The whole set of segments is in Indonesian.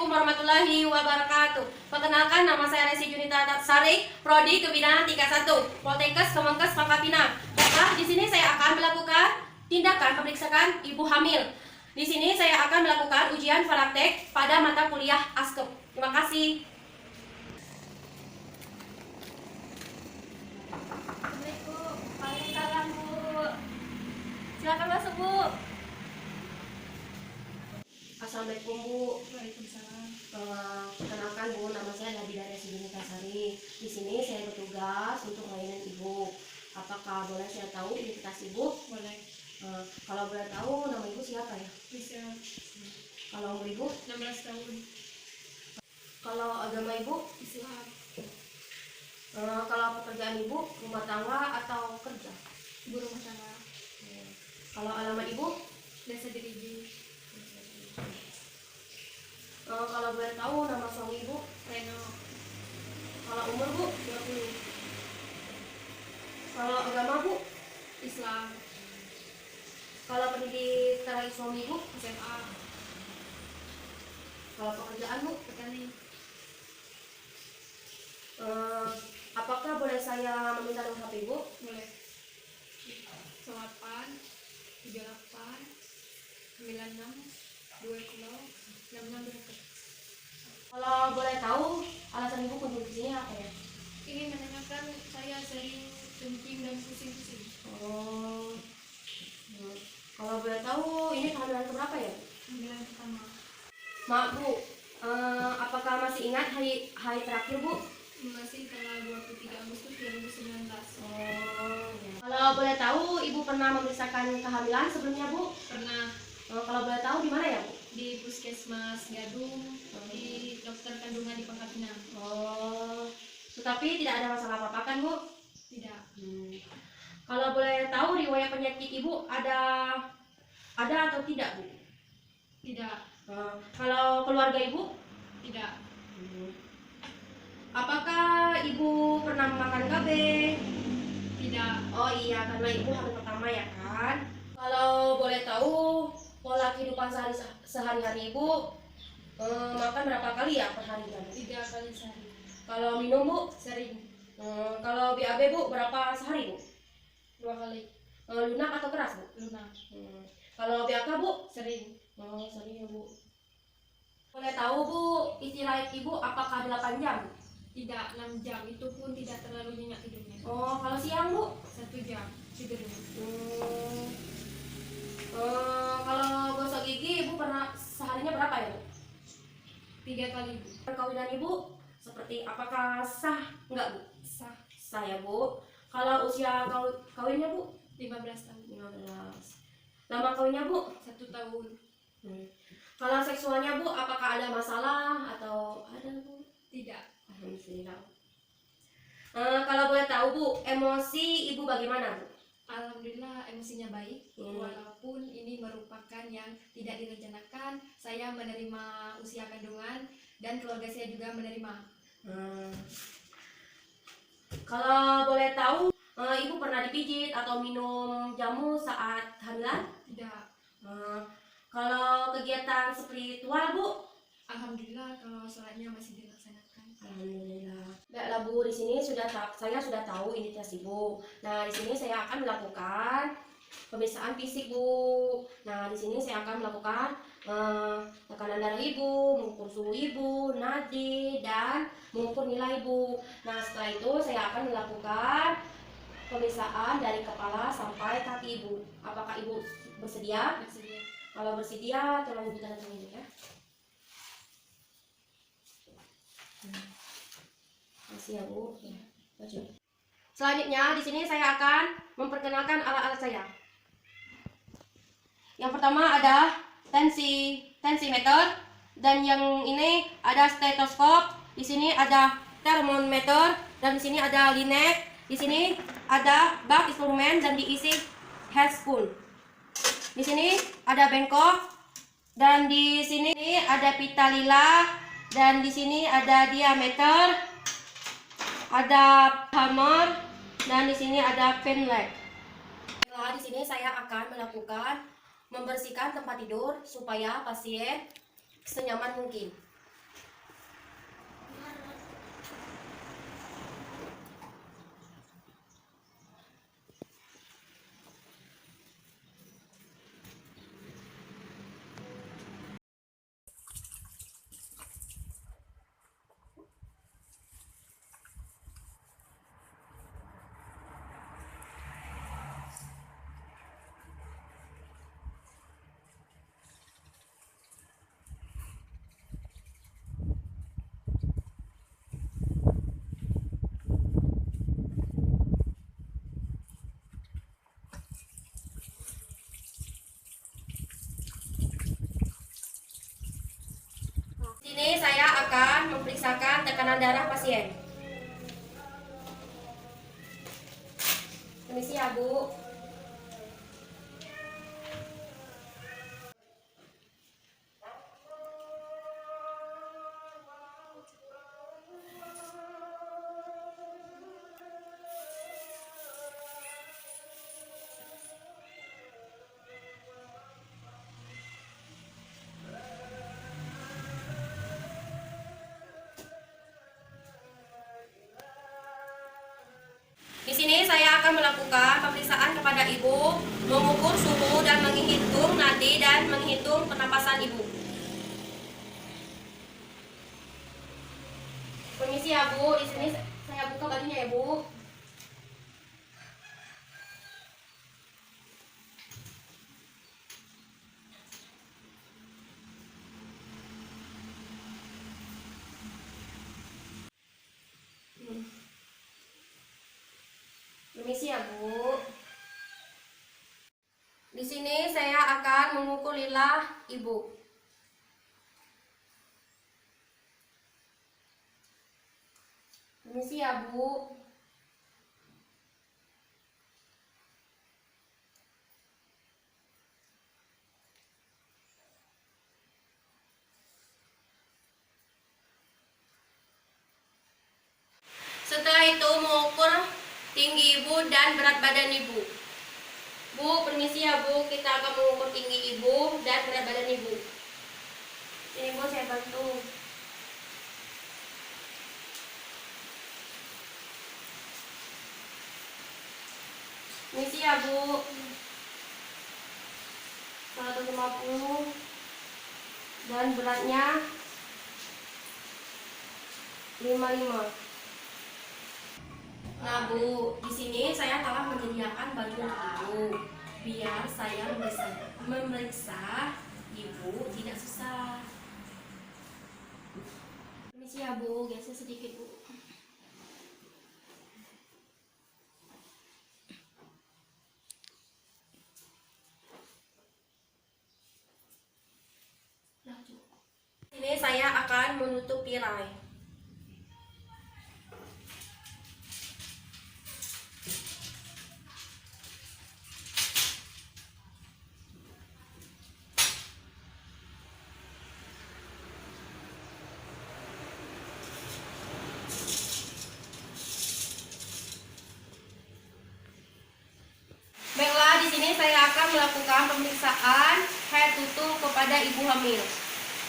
Assalamualaikum warahmatullahi wabarakatuh. Perkenalkan, nama saya Resi Junita Sari, Prodi Kebidanan tingkat 1, Poltekkes Kemenkes Pangkal Pinang. Baiklah, di sini saya akan melakukan tindakan pemeriksaan ibu hamil. Di sini saya akan melakukan ujian praktek pada mata kuliah ASKEP. Terima kasih. Assalamualaikum. Waalaikumsalam, Bu. Silakan masuk, Bu. Assalamualaikum, Bu. Waalaikumsalam. Perkenalkan, Bu, nama saya Nabila Resi Junita Sari. Di sini saya bertugas untuk melayani Ibu. Apakah boleh saya tahu identitas Ibu? Boleh. Kalau boleh tahu, nama Ibu siapa ya? Bisa. Kalau umur Ibu? 16 tahun. Kalau agama Ibu? Islam. Kalau pekerjaan Ibu, rumah tangga atau kerja? Ibu rumah tangga. Kalau alamat Ibu? Desa Diriji. Kalau boleh tahu, nama suami Ibu? Reno. Kalau umur Bu? 20. Kalau agama Bu? Islam. Kalau pendidik terakhir suami Ibu? SMA. Kalau pekerjaan Bu? Petani. Apakah boleh saya meminta nomor HP Ibu? Boleh. 08 38 96 20 66 Kalau boleh tahu, alasan Ibu kunjung ke sini apa ya? Ini menanyakan saya sering kencing dan pusing-pusing. Kalau boleh tahu, ini kehamilan keberapa ya? Panggilan pertama. Maaf Bu, apakah masih ingat hari terakhir Bu? Masih tanggal 23 Agustus 2019. Kalau boleh tahu, Ibu pernah memeriksakan kehamilan sebelumnya Bu? Pernah Kalau boleh tahu di mana ya Bu? di Puskesmas Gadung, di dokter kandungan di Pangkal Pinang. Tetapi tidak ada masalah apa-apa kan Bu? Tidak. Kalau boleh tahu, riwayat penyakit Ibu ada atau tidak Bu? Tidak. Kalau keluarga Ibu? Tidak. Apakah Ibu pernah makan KB? Tidak. Oh iya, karena Ibu hamil pertama ya kan? Kalau boleh tahu, pola kehidupan sehari-hari Ibu makan berapa kali ya per hari? 3 kali sehari. Kalau minum Bu? Sering. Kalau BAB Bu, berapa sehari Bu? 2 kali. Lunak atau keras Bu? Lunak. Kalau BAK Bu? Sering. Sering ya Bu. Boleh tahu Bu, istirahat Ibu apakah 8 jam? Tidak, 6 jam. Itu pun tidak terlalu nyenyak tidurnya. Kalau siang Bu? 1 jam tidurnya. Kalau gosok gigi Ibu pernah seharinya berapa ya Bu? 3 kali, Bu. Perkawinan Ibu seperti apakah sah enggak Bu? Sah. Sah ya Bu. Kalau usia kawinnya Bu? 15 tahun. 15. Lama kawinnya Bu? 1 tahun. Kalau seksualnya Bu, apakah ada masalah atau ada Bu? Tidak. Alhamdulillah. Kalau boleh tahu Bu, emosi Ibu bagaimana Bu? Alhamdulillah emosinya baik. Walaupun ini merupakan yang tidak direncanakan, saya menerima usia kandungan dan keluarga saya juga menerima. Kalau boleh tahu, Ibu pernah dipijit atau minum jamu saat hamilan? Tidak. Kalau kegiatan spiritual Bu? Alhamdulillah kalau sholatnya masih dilaksanakan. Alhamdulillah. Baiklah Bu, di sini saya sudah tahu identitas Ibu. Nah, di sini saya akan melakukan pemeriksaan fisik Bu. Nah, di sini saya akan melakukan tekanan darah Ibu, mengukur suhu Ibu, nadi, dan mengukur nilai Ibu. Nah, setelah itu saya akan melakukan pemeriksaan dari kepala sampai kaki Ibu. Apakah Ibu bersedia? Bersedia. Kalau bersedia, tolong Ibu tanda tangan ya. Kasih ya Bu. Selanjutnya di sini saya akan memperkenalkan alat-alat saya. Yang pertama ada tensimeter, dan yang ini ada stetoskop. Di sini ada termometer, dan di sini ada linet. Di sini ada bak instrumen dan diisi head spoon. Di sini ada bengkok, dan di sini ada pita lila, dan di sini ada diameter, ada hammer, dan di sini ada pin leg. Nah, di sini saya akan melakukan membersihkan tempat tidur supaya pasien senyaman mungkin. Sini saya akan memeriksakan tekanan darah pasien. Permisi ya, Bu. Di sini saya akan melakukan pemeriksaan kepada Ibu, mengukur suhu dan menghitung nadi dan menghitung pernapasan Ibu. Permisi ya, Bu. Di sini saya buka bajunya ya, Bu. Permisi ya, Bu. Di sini saya akan mengukur lilah Ibu. Permisi ya, Bu. Setelah itu mengukur tinggi Ibu dan berat badan Ibu. Bu, permisi ya, Bu. Kita akan mengukur tinggi Ibu dan berat badan Ibu. Ini, Bu, saya bantu. Permisi ya, Bu. 150 dan beratnya 55. Nah, Bu, di sini saya telah menyediakan baju untuk Ibu biar saya memeriksa Ibu tidak susah. Permisi ya, Bu, geser sedikit, Bu. Ini saya akan menutup tirai. Baiklah, di sini saya akan melakukan pemeriksaan head tutul kepada ibu hamil.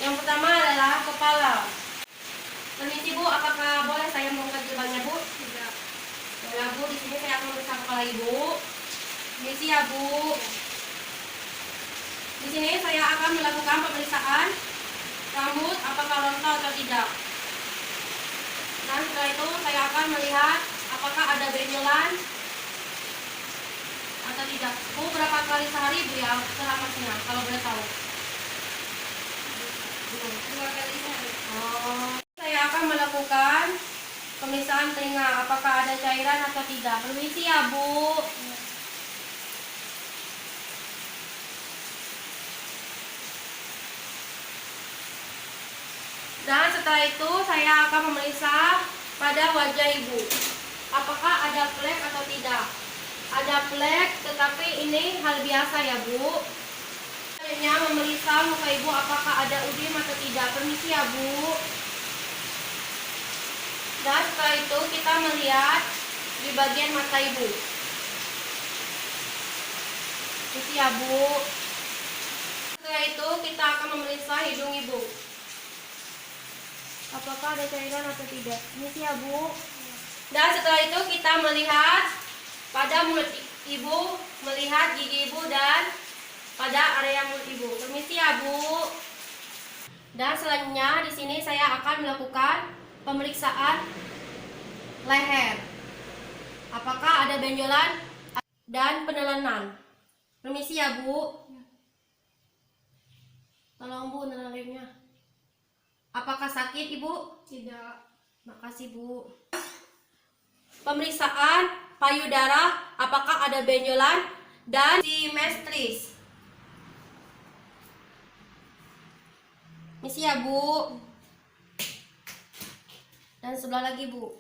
Yang pertama adalah kepala. Permisi, Bu, apakah boleh saya mengangkat jilbabnya, Bu? Tidak. Ya, Bu, di sini saya akan memeriksa kepala Ibu. Permisi ya, Bu. Di sini saya akan melakukan pemeriksaan rambut apakah rontok atau tidak. Dan setelah itu saya akan melihat apakah ada benjolan atau tidak. Bu, berapa kali sehari, Bu, ya teramasnya kalau boleh tahu? 2 kali sehari. Oh. Saya akan melakukan pemeriksaan telinga apakah ada cairan atau tidak. Permisi ya, Bu. Dan setelah itu saya akan memeriksa pada wajah Ibu. Apakah ada flek atau tidak? Ada flek, tetapi ini hal biasa ya, Bu. Selanjutnya memeriksa muka Ibu apakah ada udim atau tidak. Permisi ya, Bu. Dan setelah itu kita melihat di bagian mata Ibu. Permisi ya, Bu. Setelah itu kita akan memeriksa hidung Ibu. Apakah ada cairan atau tidak? Permisi ya, Bu. Dan setelah itu kita melihat pada mulut Ibu, melihat gigi Ibu dan pada area mulut Ibu. Permisi ya, Bu. Dan selanjutnya di sini saya akan melakukan pemeriksaan leher. Apakah ada benjolan dan penelenan? Permisi ya, Bu. Tolong, Bu, nenelemnya. Apakah sakit, Ibu? Tidak. Makasih, Bu. Pemeriksaan payudara, apakah ada benjolan dan simetris. Misi ya, Bu. Dan sebelah lagi, Bu.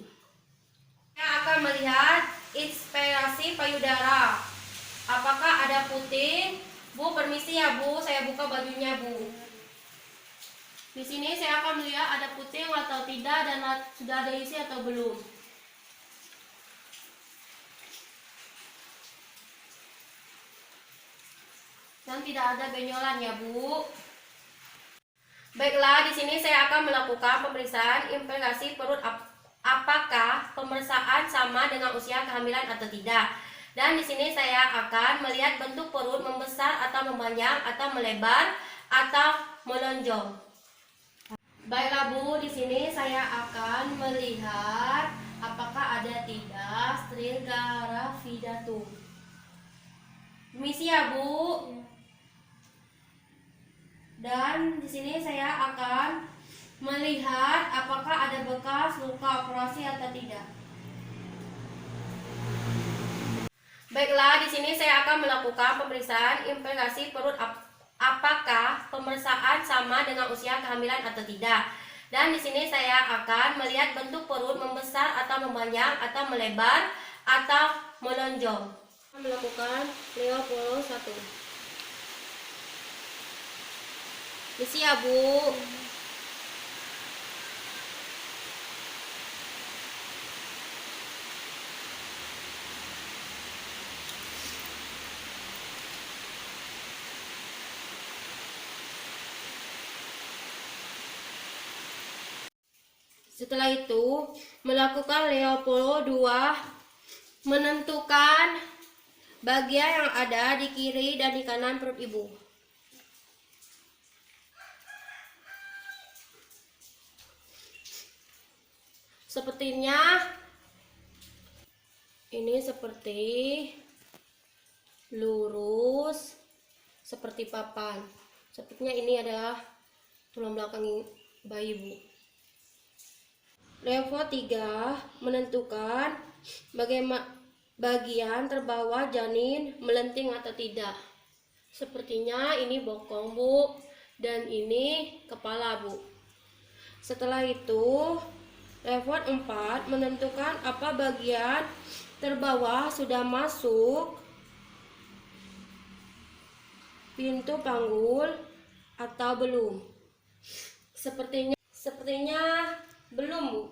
Saya akan melihat inspirasi payudara. Apakah ada putih? Bu, permisi ya, Bu. Saya buka bajunya, Bu. Di sini saya akan melihat ada putih atau tidak dan sudah ada isi atau belum. Dan tidak ada benyolan ya, Bu. Baiklah, di sini saya akan melakukan pemeriksaan implikasi perut. Apakah pemeriksaan sama dengan usia kehamilan atau tidak? Dan di sini saya akan melihat bentuk perut membesar atau memanjang atau melebar atau melonjong. Baiklah, Bu, di sini saya akan melihat apakah ada tidak steril gravidatum. Permisi ya, Bu. Dan di sini saya akan melihat apakah ada bekas luka operasi atau tidak. Baiklah, di sini saya akan melakukan pemeriksaan implikasi perut. Apakah pemeriksaan sama dengan usia kehamilan atau tidak? Dan di sini saya akan melihat bentuk perut membesar atau memanjang atau melebar atau melonjong. Melakukan Leopoldo 1. Isi ya, Bu. Setelah itu, melakukan Leopoldo 2, menentukan bagian yang ada di kiri dan di kanan perut ibu. Sepertinya ini seperti lurus, seperti papan. Sepertinya ini adalah tulang belakang bayi, Bu. Level 3, menentukan bagian terbawah janin melenting atau tidak. Sepertinya ini bokong, Bu, dan ini kepala, Bu. Setelah itu, level 4, menentukan apa bagian terbawah sudah masuk pintu panggul atau belum. Sepertinya belum, Bu.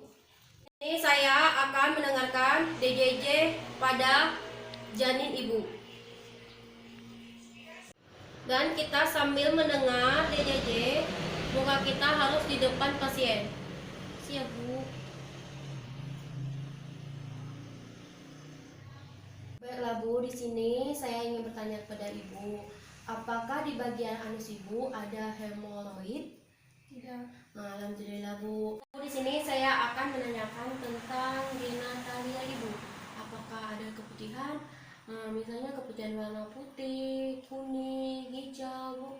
Ini saya akan mendengarkan DJJ pada janin ibu. Dan kita sambil mendengar DJJ, muka kita harus di depan pasien. Siap, Bu. Baiklah, Bu, di sini saya ingin bertanya kepada Ibu, apakah di bagian anus Ibu ada hemoroid? Tidak. Nah, alhamdulillah, Bu. Di sini saya akan menanyakan tentang genitalia Ibu. Apakah ada keputihan? Misalnya keputihan warna putih, kuning, hijau, Bu.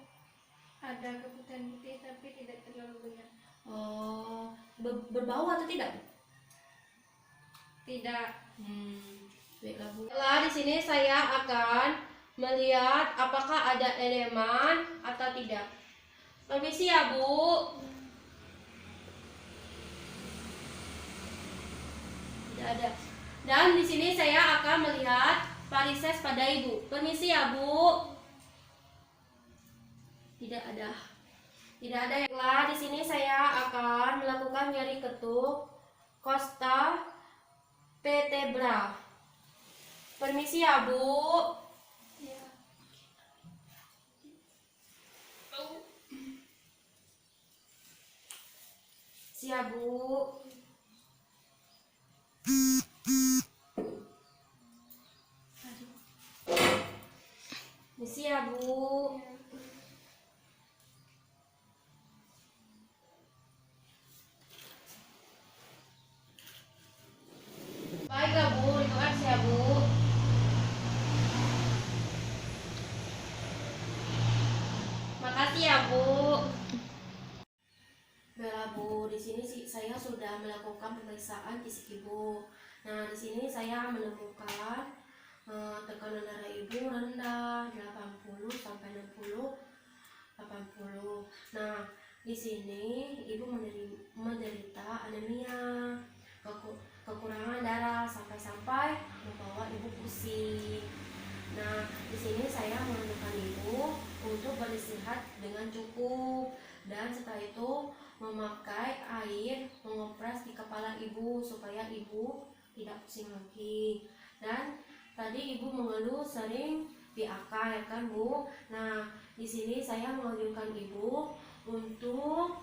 Ada keputihan putih tapi tidak terlalu banyak. Oh, berbau atau tidak, Bu? Tidak. Baiklah, Bu. Setelah di sini saya akan melihat apakah ada elemen atau tidak. Permisi ya, Bu. Tidak ada. Dan di sini saya akan melihat varises pada ibu. Permisi ya, Bu. Tidak ada. Tidak ada. Baiklah, di sini saya akan melakukan nyeri ketuk costa vertebra. Permisi ya, Bu. Ya. Siap, Bu. Misi ya, Bu. Baiklah, Bu. Terima kasih ya, Bu. Makasih ya, Bu. Baiklah, Bu. Di sini saya sudah melakukan pemeriksaan fisik Ibu. Nah, di sini saya menemukan tekanan darah Ibu rendah 80 sampai 60 80. Nah, di sini Ibu menderita anemia. darah sampai-sampai membawa ibu pusing. Nah, di sini saya menentukan ibu untuk beristirahat dengan cukup, dan setelah itu memakai air mengopras di kepala ibu supaya ibu tidak pusing lagi. Dan tadi ibu mengeluh sering PAK ya kan Bu. Nah, di sini saya menganjurkan ibu untuk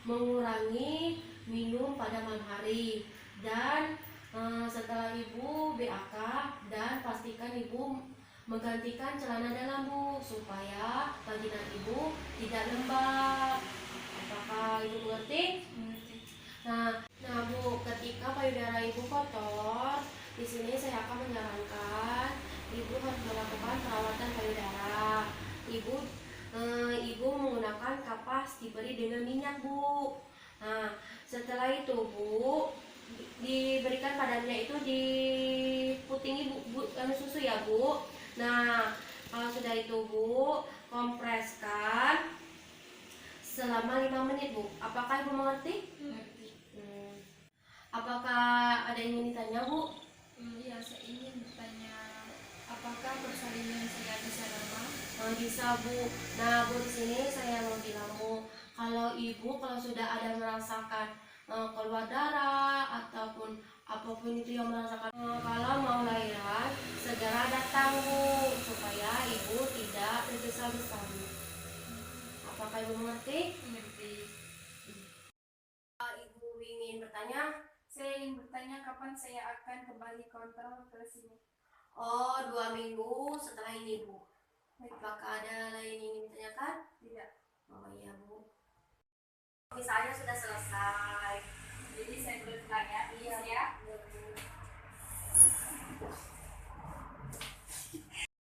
mengurangi minum pada malam hari, dan setelah ibu BAK, dan pastikan ibu menggantikan celana dalam Bu supaya vagina ibu tidak lembab. Apakah ibu mengerti? Mengerti. Nah Bu, ketika payudara ibu kotor, di sini saya akan menyarankan ibu harus melakukan perawatan payudara. Ibu menggunakan kapas diberi dengan minyak Bu. Nah, setelah itu Bu, diberikan padanya itu diputingi susu ya Bu. Nah, kalau sudah itu Bu, kompreskan selama 5 menit Bu. Apakah ibu mengerti? Mengerti. Apakah ada yang ingin ditanya Bu? Iya, saya ingin bertanya, apakah persalinan saya bisa lama? Bisa Bu. Nah Bu, di sini saya mau bilang Bu, kalau ibu sudah ada merasakan keluar darah ataupun apapun itu yang merasakan, kalau mau lahiran segera datang Bu supaya ibu tidak tergesa-gesa. Apakah ibu mengerti? Mengerti. Ibu ingin bertanya? Saya ingin bertanya kapan saya akan kembali kontrol ke sini? Oh, 2 minggu setelah ini Bu. Apakah ada lain yang ingin ditanyakan? Tidak. Oh iya Bu. Misalnya sudah selesai. Jadi saya boleh pulang ya? Iya ya. Bu.